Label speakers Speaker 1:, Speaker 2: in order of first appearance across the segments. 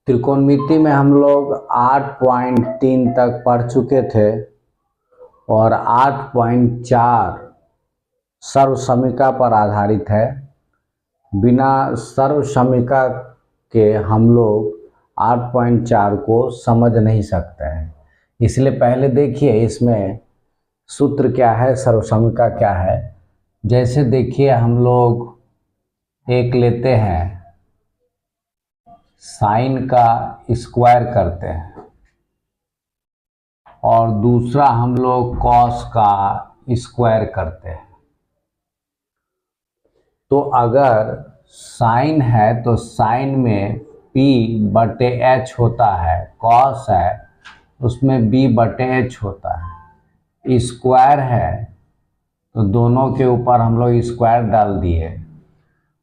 Speaker 1: त्रिकोणमिति में हम लोग 8.3 तक पढ़ चुके थे और 8.4 सर्वसमीका पर आधारित है। बिना सर्वसमीका के हम लोग 8.4 को समझ नहीं सकते हैं। इसलिए पहले देखिए इसमें सूत्र क्या है, सर्वसमीका क्या है। जैसे देखिए हम लोग एक लेते हैं, साइन का स्क्वायर करते हैं और दूसरा हम लोग कॉस का स्क्वायर करते हैं। तो अगर साइन है तो साइन में P/H होता है, कॉस है उसमें B/H होता है, स्क्वायर है तो दोनों के ऊपर हम लोग स्क्वायर डाल दिए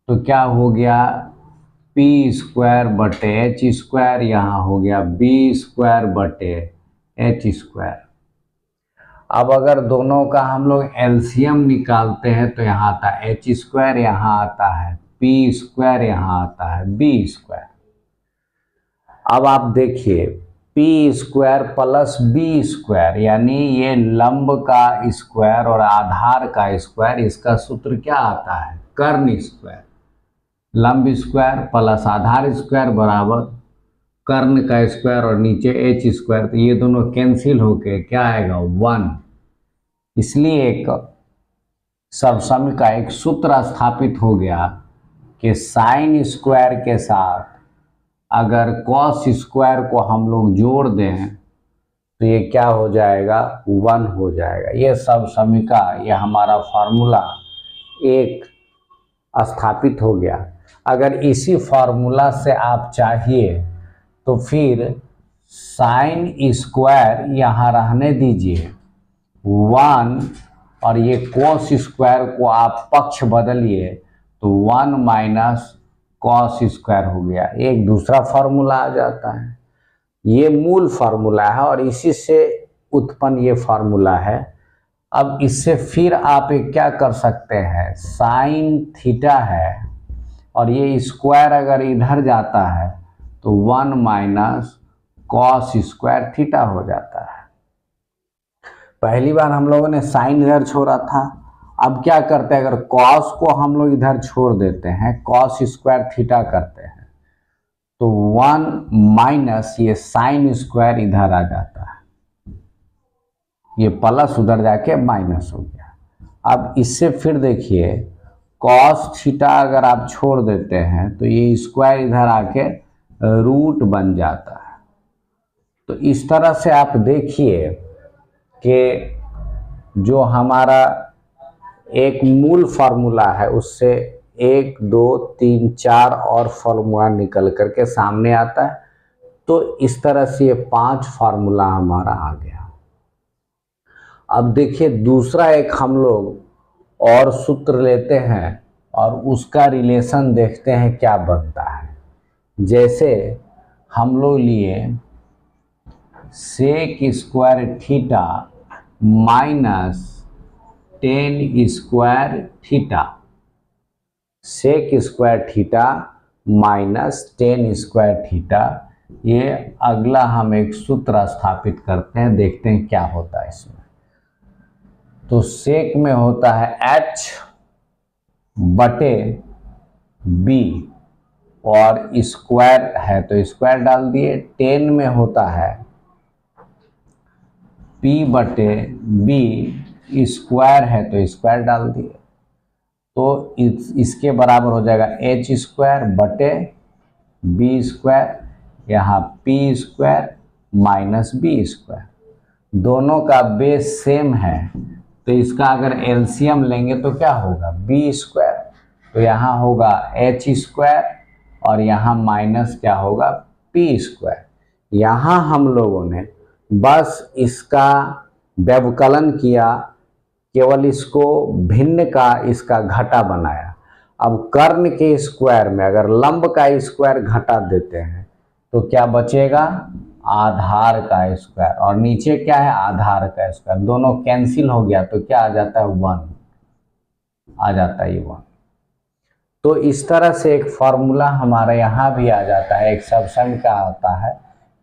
Speaker 1: तो क्या हो गया, P²/H², यहाँ हो गया B²/H²। अब अगर दोनों का हम लोग एलसीएम निकालते हैं तो यहाँ आता है H², यहाँ आता है P², यहाँ आता है B²। अब आप देखिए P² प्लस B² यानी ये लंब का स्क्वायर और आधार का स्क्वायर, इसका सूत्र क्या आता है, कर्ण स्क्वायर। लंब स्क्वायर प्लस आधार स्क्वायर बराबर कर्ण का स्क्वायर और नीचे H², तो ये दोनों कैंसिल होके क्या आएगा, 1। इसलिए एक सर्वसमीका एक सूत्र स्थापित हो गया कि साइन स्क्वायर के साथ अगर कॉस स्क्वायर को हम लोग जोड़ दें तो ये क्या हो जाएगा, 1 हो जाएगा। ये सर्वसमीका, ये हमारा फार्मूला एक स्थापित हो गया। अगर इसी फार्मूला से आप चाहिए तो फिर साइन स्क्वायर यहाँ रहने दीजिए 1 और ये कॉस स्क्वायर को आप पक्ष बदलिए तो 1 माइनस कॉस स्क्वायर हो गया, एक दूसरा फार्मूला आ जाता है। ये मूल फार्मूला है और इसी से उत्पन्न ये फार्मूला है। अब इससे फिर आप एक क्या कर सकते हैं, साइन थीटा है और ये स्क्वायर अगर इधर जाता है तो 1 माइनस कॉस स्क्वायर थीटा हो जाता है। पहली बार हम लोगों ने साइन इधर छोड़ा था, अब क्या करते हैं, अगर कॉस को हम लोग इधर छोड़ देते हैं, कॉस स्क्वायर थीटा करते हैं तो 1 माइनस ये साइन स्क्वायर इधर आ जाता है, ये प्लस उधर जाके माइनस हो गया। अब इससे फिर देखिए कॉस थीटा अगर आप छोड़ देते हैं तो ये स्क्वायर इधर आके रूट बन जाता है। तो इस तरह से आप देखिए कि जो हमारा एक मूल फार्मूला है उससे 1, 2, 3, 4 और फार्मूला निकल करके सामने आता है। तो इस तरह से ये 5 फार्मूला हमारा आ गया। अब देखिए दूसरा एक हम लोग और सूत्र लेते हैं और उसका रिलेशन देखते हैं क्या बनता है। जैसे हम लोग लिए sec square theta minus tan square theta, sec square theta minus tan square theta, ये अगला हम एक सूत्र स्थापित करते हैं, देखते हैं क्या होता है इसमें। तो सेक में होता है H/B और स्क्वायर है तो स्क्वायर डाल दिए। टेन में होता है P/B, स्क्वायर है तो स्क्वायर डाल दिए तो इसके बराबर हो जाएगा H²/B², यहाँ P² माइनस B²। दोनों का बेस सेम है तो इसका अगर एलसीएम लेंगे तो क्या होगा, B², तो यहाँ होगा H² और यहाँ माइनस क्या होगा, P²। यहाँ हम लोगों ने बस इसका व्यवकलन किया, केवल इसको भिन्न का इसका घटा बनाया। अब कर्ण के स्क्वायर में अगर लंब का स्क्वायर घटा देते हैं तो क्या बचेगा, आधार का स्क्वायर, और नीचे क्या है, आधार का स्क्वायर, दोनों कैंसिल हो गया तो क्या आ जाता है, 1 आ जाता है, ये 1। तो इस तरह से एक फॉर्मूला हमारे यहाँ भी आ जाता है, एक सबसम का आता है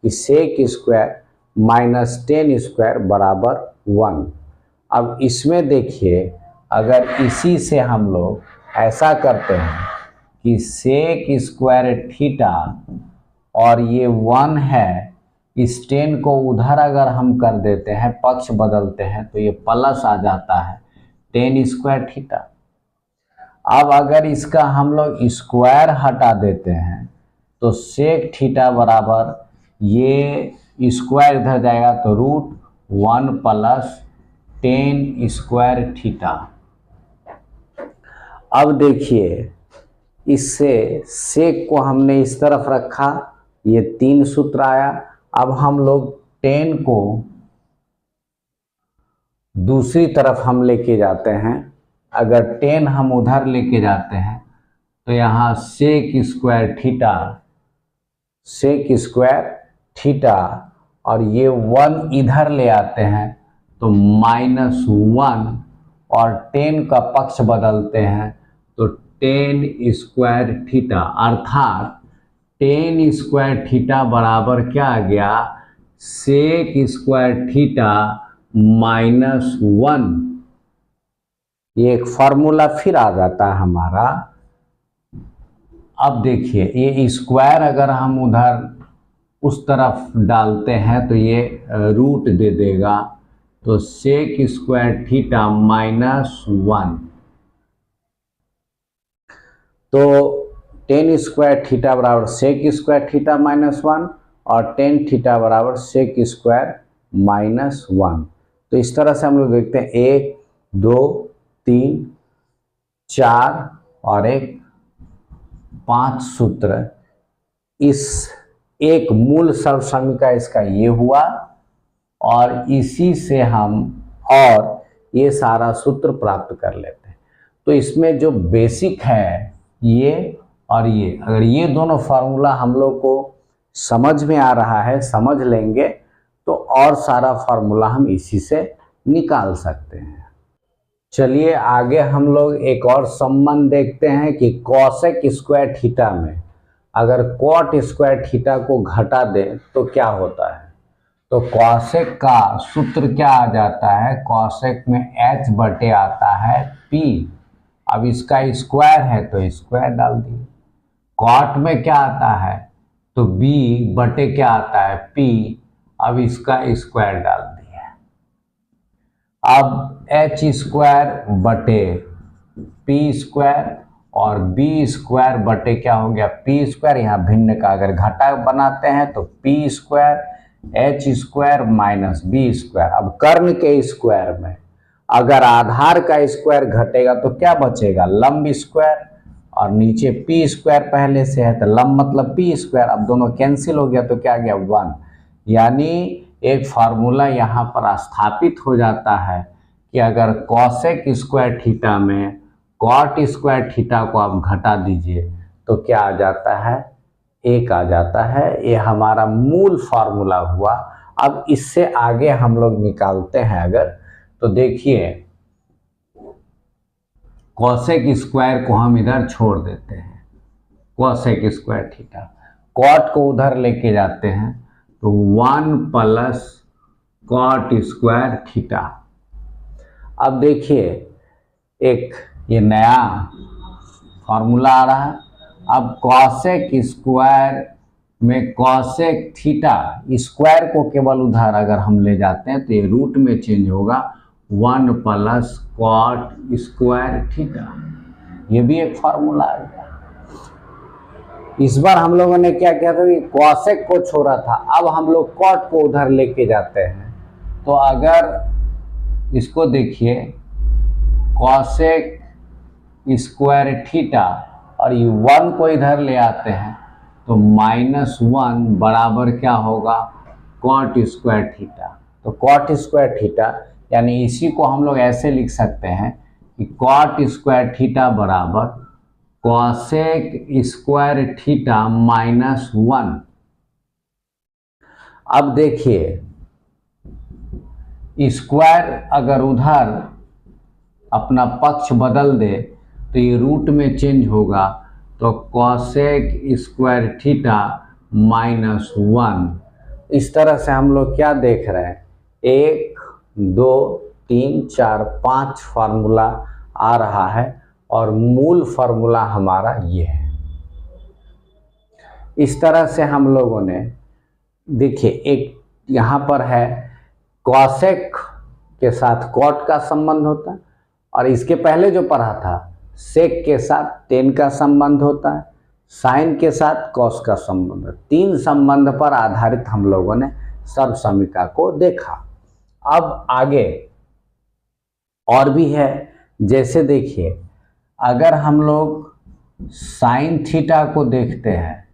Speaker 1: कि sec square minus tan square बराबर 1। अब इसमें देखिए, अगर इसी से हम लोग ऐसा करते हैं कि सेक स्क्वायर थीटा और ये 1 है, इस 10 को उधर अगर हम कर देते हैं, पक्ष बदलते हैं, तो ये प्लस आ जाता है 10 स्क्वायर थीटा। अब अगर इसका हम लोग स्क्वायर हटा देते हैं तो सेक थीटा बराबर ये स्क्वायर इधर जाएगा तो √1 प्लस 10 स्क्वायर थीटा। अब देखिए, इससे सेक को हमने इस तरफ रखा, ये 3 सूत्र आया। अब हम लोग 10 को दूसरी तरफ हम लेके जाते हैं। अगर 10 हम उधर लेके जाते हैं तो यहाँ सेक स्क्वायर थीटा और ये 1 इधर ले आते हैं तो -1 और 10 का पक्ष बदलते हैं तो 10 स्क्वायर थीटा, अर्थात 10 स्क्वायर थीटा बराबर क्या आ गया, सेक स्क्वायर थीटा -1। ये एक फॉर्मूला फिर आ जाता है हमारा। अब देखिए, ये स्क्वायर अगर हम उधर उस तरफ डालते हैं तो ये रूट दे देगा, तो सेक स्क्वायर थीटा -1। तो 10 स्क्वायर थीटा बराबर सेक स्क्वायर थीटा -1 और 10 थीटा बराबर सेक स्क्वायर -1। तो इस तरह से हम लोग देखते हैं 1 2 3 4 और 5 सूत्र। इस एक मूल सर्वसमीका इसका ये हुआ और इसी से हम और ये सारा सूत्र प्राप्त कर लेते हैं। तो इसमें जो बेसिक है ये और ये, अगर ये दोनों फार्मूला हम लोग को समझ में आ रहा है, समझ लेंगे तो और सारा फार्मूला हम इसी से निकाल सकते हैं। चलिए आगे हम लोग एक और संबंध देखते हैं कि कॉसेक स्क्वायर थीटा में अगर कॉट स्क्वायर थीटा को घटा दें तो क्या होता है। तो कॉसेक का सूत्र क्या आ जाता है, कॉसेक में h बटे आता है p। अब इसका स्क्वायर है तो स्क्वायर डाल दिए। कॉट में क्या आता है तो b बटे क्या आता है p, अब इसका स्क्वायर डाल दिया। अब h स्क्वायर बटे p स्क्वायर और b स्क्वायर बटे क्या हो गया p स्क्वायर। यहाँ भिन्न का अगर घटा बनाते हैं तो p square h square minus b square. अब कर्ण के स्क्वायर में अगर आधार का स्क्वायर घटेगा तो क्या बचेगा, लंब स्क्वायर, और नीचे p स्क्वायर पहले से है तो लंब मतलब p स्क्वायर। अब दोनों कैंसिल हो गया तो क्या गया 1। यानी एक फार्मूला यहाँ पर स्थापित हो जाता है कि अगर कॉसेक स्क्वायर थीटा में कॉट स्क्वायर थीटा को आप घटा दीजिए तो क्या आ जाता है, 1 आ जाता है। ये हमारा मूल फार्मूला हुआ। अब इससे आगे हम लोग निकालते हैं अगर, तो देखिए कॉसेक स्क्वायर को हम इधर छोड़ देते हैं, कॉसेक स्क्वायर थीटा, कॉट को उधर लेके जाते हैं तो 1 प्लस कॉट स्क्वायर थीटा। अब देखिए एक ये नया फार्मूला आ रहा है। अब कॉसेक स्क्वायर में कॉसेक थीटा स्क्वायर को केवल उधर अगर हम ले जाते हैं तो ये रूट में चेंज होगा, 1 प्लस कॉट स्क्वायर थीटा। ये भी एक फार्मूला आ गया। इस बार हम लोगों ने क्या किया था कि कॉसेक को छोड़ा था, अब हम लोग कॉट को उधर लेके जाते हैं। तो अगर इसको देखिए कॉसेक स्क्वायर थीटा और ये 1 को इधर ले आते हैं तो -1 बराबर क्या होगा, कॉट स्क्वायर थीटा। तो कॉट स्क्वायर थीटा यानी इसी को हम लोग ऐसे लिख सकते हैं कि कॉट स्क्वायर थीटा बराबर कॉसेक स्क्वायर थीटा -1। अब देखिए स्क्वायर अगर उधर अपना पक्ष बदल दे तो ये रूट में चेंज होगा, तो कॉसेक स्क्वायर थीटा माइनस 1। इस तरह से हम लोग क्या देख रहे हैं, 1 2 3 4 5 फार्मूला आ रहा है और मूल फार्मूला हमारा ये है। इस तरह से हम लोगों ने देखिए, एक यहाँ पर है कॉसेक के साथ कॉट का संबंध होता है, और इसके पहले जो पढ़ा था सेक के साथ टेन का संबंध होता है, साइन के साथ कॉस का संबंध है। 3 संबंध पर आधारित हम लोगों ने सर्वसमीका को देखा। अब आगे और भी है, जैसे देखिए अगर हम लोग साइन थीटा को देखते हैं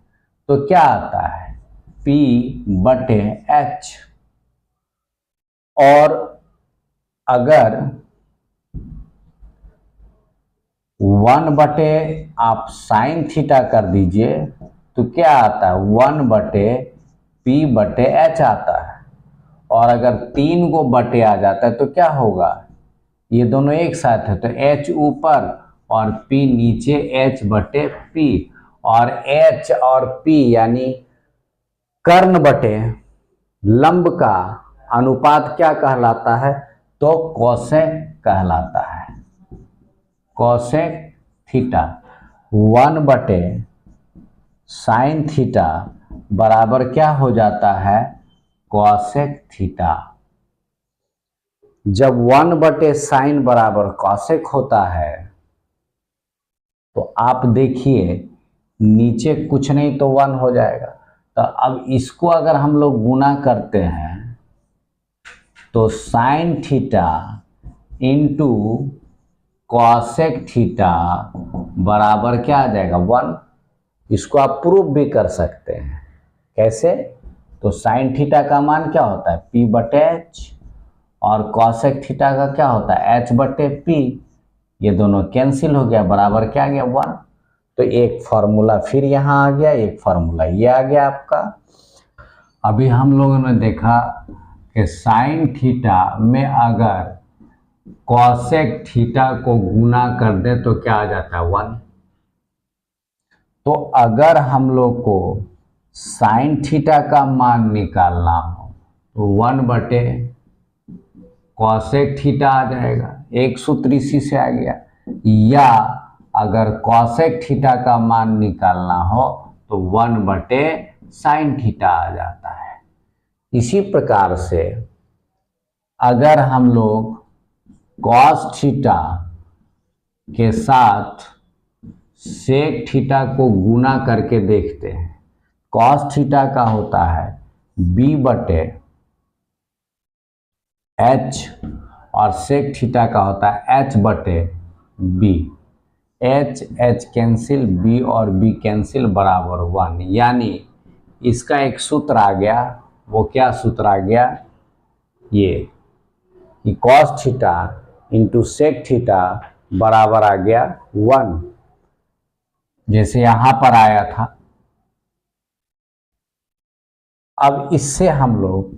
Speaker 1: तो क्या आता है, P/H, और अगर 1/, आप साइन थीटा कर दीजिए तो क्या आता है, 1/P/H आता है। और अगर 3 को बटे आ जाता है तो क्या होगा, ये दोनों एक साथ है तो H ऊपर और P नीचे, H/P, और H और P यानी कर्ण बटे लंब का अनुपात क्या कहलाता है, तो कॉसेक कहलाता है। कॉसेक थीटा 1/sin थीटा बराबर क्या हो जाता है, कॉसेक थीटा। जब 1/sin बराबर कॉसेक होता है तो आप देखिए नीचे कुछ नहीं तो 1 हो जाएगा। तो अब इसको अगर हम लोग गुना करते हैं तो sine theta into cosec theta बराबर क्या आ जाएगा, 1। इसको आप प्रूफ भी कर सकते हैं। कैसे, तो साइन थीटा का मान क्या होता है, P/H, और कॉसेक थीटा का क्या होता है, H/P। ये दोनों कैंसिल हो गया, बराबर क्या आ गया, 1। तो एक फार्मूला फिर यहाँ आ गया, एक फार्मूला ये आ गया आपका। अभी हम लोगों ने देखा कि साइन थीटा में अगर कॉसेक थीटा को गुना कर दे तो क्या आ जाता है, 1। तो अगर हम लोग को साइन थीटा का मान निकालना हो तो 1/कॉसेक थीटा आ जाएगा, एक सूत्र इसी से आ गया। या अगर कॉसेक थीटा का मान निकालना हो तो 1/साइन थीटा आ जाता है। इसी प्रकार से अगर हम लोग कॉस थीटा के साथ सेक थीटा को गुना करके देखते हैं, कॉस थीटा का होता है B/H और सेक थीटा का होता है H/B। H कैंसिल, B और B कैंसिल, बराबर 1। यानी इसका एक सूत्र आ गया, वो क्या सूत्र आ गया, ये कि cos theta into sec theta बराबर आ गया 1, जैसे यहां पर आया था। अब इससे हम लोग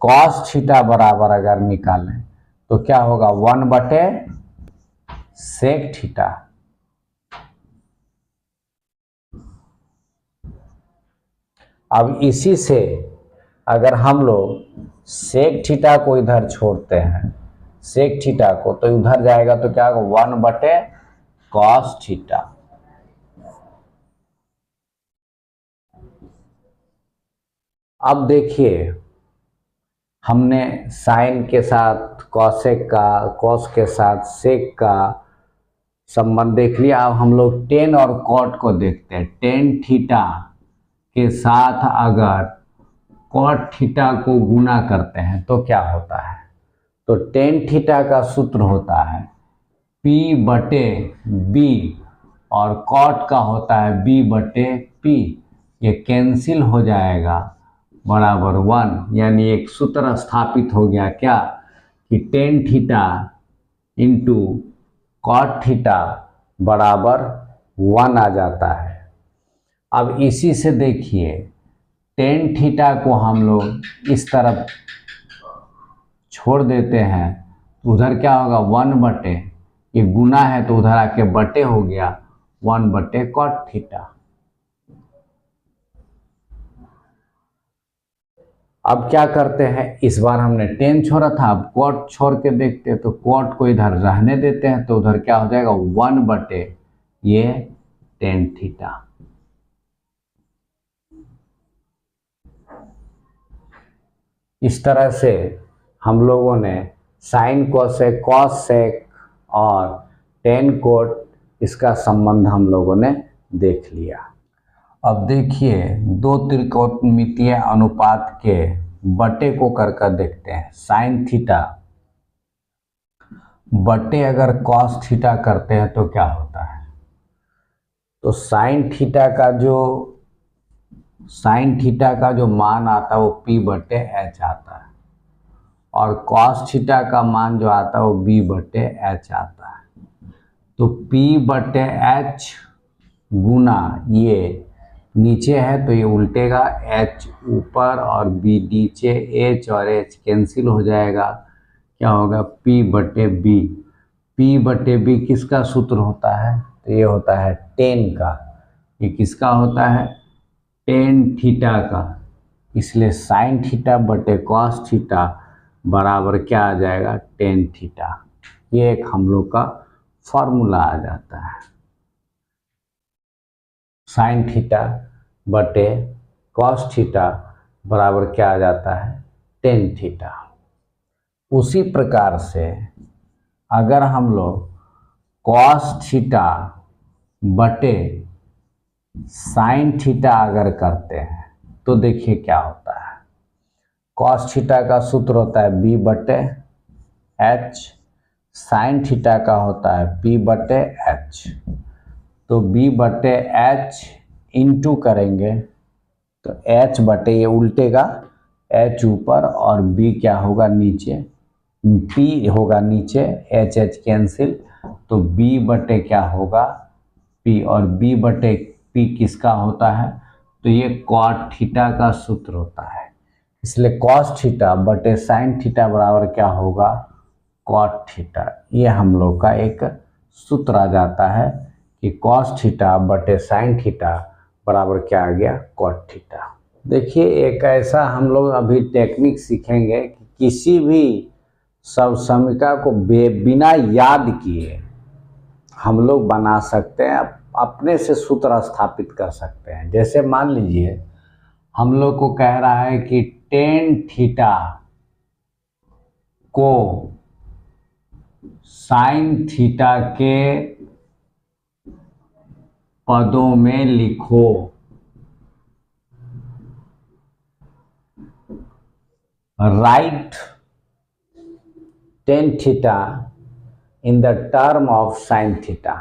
Speaker 1: कॉस थीटा बराबर अगर निकालें तो क्या होगा, 1/सेक थीटा। अब इसी से अगर हम लोग सेक थीटा को इधर छोड़ते हैं, सेक थीटा को, तो उधर जाएगा तो क्या होगा, 1/कॉस थीटा। अब देखिए हमने साइन के साथ कॉसेक का, कॉस के साथ सेक का संबंध देख लिया। अब हम लोग टेन और कॉट को देखते हैं। टेन थीटा के साथ अगर कॉट थीटा को गुना करते हैं तो क्या होता है, तो टेन थीटा का सूत्र होता है P/B और कॉट का होता है B/P। ये कैंसिल हो जाएगा, बराबर 1। यानी एक सूत्र स्थापित हो गया क्या, कि tan theta into cot theta बराबर 1 आ जाता है। अब इसी से देखिए टेन थीटा को हम लोग इस तरफ छोड़ देते हैं तो उधर क्या होगा, 1/, ये गुना है तो उधर आके बटे हो गया 1/cot थीटा। अब क्या करते हैं, इस बार हमने टेन छोड़ा था, अब कॉट छोड़ के देखते हैं, तो कॉट को इधर रहने देते हैं, तो उधर क्या हो जाएगा 1/tan थीटा। इस तरह से हम लोगों ने साइन कोसेक कॉसेक और टेन कोट इसका संबंध हम लोगों ने देख लिया। अब देखिए दो त्रिकोणमितीय अनुपात के बटे को कर देखते हैं। साइन थीटा बटे अगर कॉस थीटा करते हैं तो क्या होता है, तो साइन थीटा का जो मान आता है वो P/H आता है, और कॉस थीटा का मान जो आता है वो B/H आता है। तो P/H गुना ये नीचे है तो ये उल्टेगा, H ऊपर और B नीचे, H और H कैंसिल हो जाएगा, क्या होगा P/B। P/B किसका सूत्र होता है, तो ये होता है टेन का। ये किसका होता है, टेन थीटा का। इसलिए साइन थीटा बटे कॉस थीटा बराबर क्या आ जाएगा, टेन थीटा। ये एक हम लोग का फॉर्मूला आ जाता है। साइन थीटा बटे कॉस थीटा बराबर क्या आ जाता है, टेन थीटा। उसी प्रकार से अगर हम लोग कॉस थीटा बटे साइन थीटा अगर करते हैं तो देखिए क्या होता है। कॉस थीटा का सूत्र होता है B/H, साइन थीटा का होता है P/H। तो B/H इंटू करेंगे तो H बटे ये उल्टेगा, H ऊपर और B क्या होगा नीचे, P होगा नीचे, H कैंसिल, तो B बटे क्या होगा P, और B/P किसका होता है, तो ये कॉट थीटा का सूत्र होता है। इसलिए कॉस थीटा बटे साइन थीटा बराबर क्या होगा, कॉट थीटा। ये हम लोग का एक सूत्र आ जाता है कि कॉस थीटा बटे साइन थीटा बराबर क्या आ गया, कॉट थीटा। देखिए एक ऐसा हम लोग अभी टेक्निक सीखेंगे कि किसी भी समीकरण को बिना याद किए हम लोग बना सकते हैं, अपने से सूत्र स्थापित कर सकते हैं। जैसे मान लीजिए हम लोग को कह रहा है कि टेन थीटा को साइन थीटा के पदों में लिखो। Right tan theta in the term of sine theta.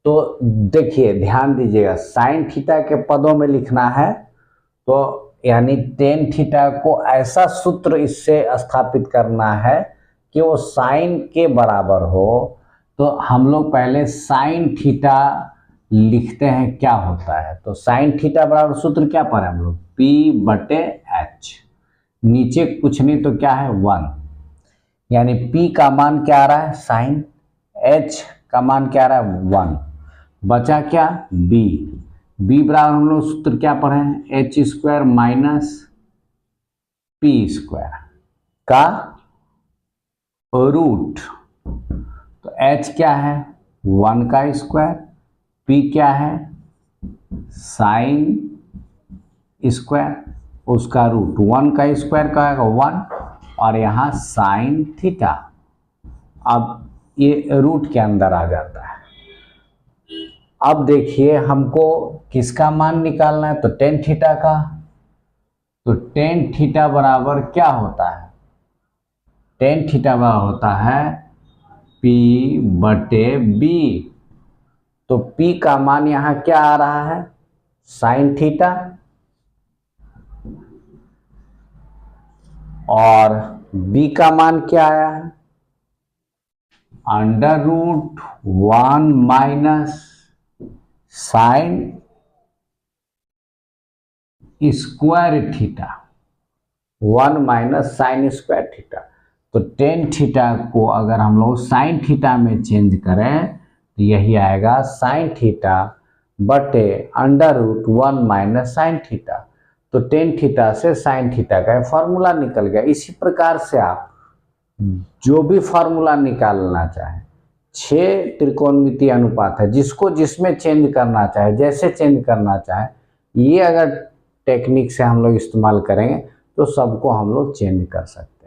Speaker 1: तो देखिए ध्यान दीजिएगा, साइन थीटा के पदों में लिखना है, तो यानी टेन थीटा को ऐसा सूत्र इससे स्थापित करना है कि वो साइन के बराबर हो। तो हम लोग पहले साइन थीटा लिखते हैं, क्या होता है, तो साइन थीटा बराबर सूत्र क्या पढ़े हम लोग, P/H, नीचे कुछ नहीं तो क्या है 1, यानी P का मान क्या आ रहा है साइन, H का मान क्या आ रहा है 1, बचा क्या B बराबर हम लोग सूत्र क्या पढ़े हैं, H² माइनस P² का रूट। तो H क्या है 1 का स्क्वायर, P क्या है साइन स्क्वायर, उसका रूट 1 का स्क्वायर का आएगा 1, और यहाँ साइन थीटा। अब ये रूट के अंदर आ जाता है। अब देखिए हमको किसका मान निकालना है, तो टेन थीटा का। तो टेन थीटा बराबर क्या होता है, टेन थीटा बराबर होता है P/B। तो P का मान यहाँ क्या आ रहा है साइन थीटा, और B का मान क्या आया है √1 minus sine square theta, 1 minus sine square theta. तो टेन थीटा को अगर हम लोग साइन थीटा में चेंज करें तो यही आएगा साइन थीटा बटे √1 माइनस साइन थीटा। तो टेन थीटा से साइन थीटा का फॉर्मूला निकल गया। इसी प्रकार से आप जो भी फॉर्मूला निकालना चाहें, 6 त्रिकोणमितीय अनुपात है, जिसको जिसमें चेंज करना चाहे, जैसे चेंज करना चाहे, ये अगर टेक्निक से हम लोग इस्तेमाल करेंगे तो सबको हम लोग चेंज कर सकते हैं।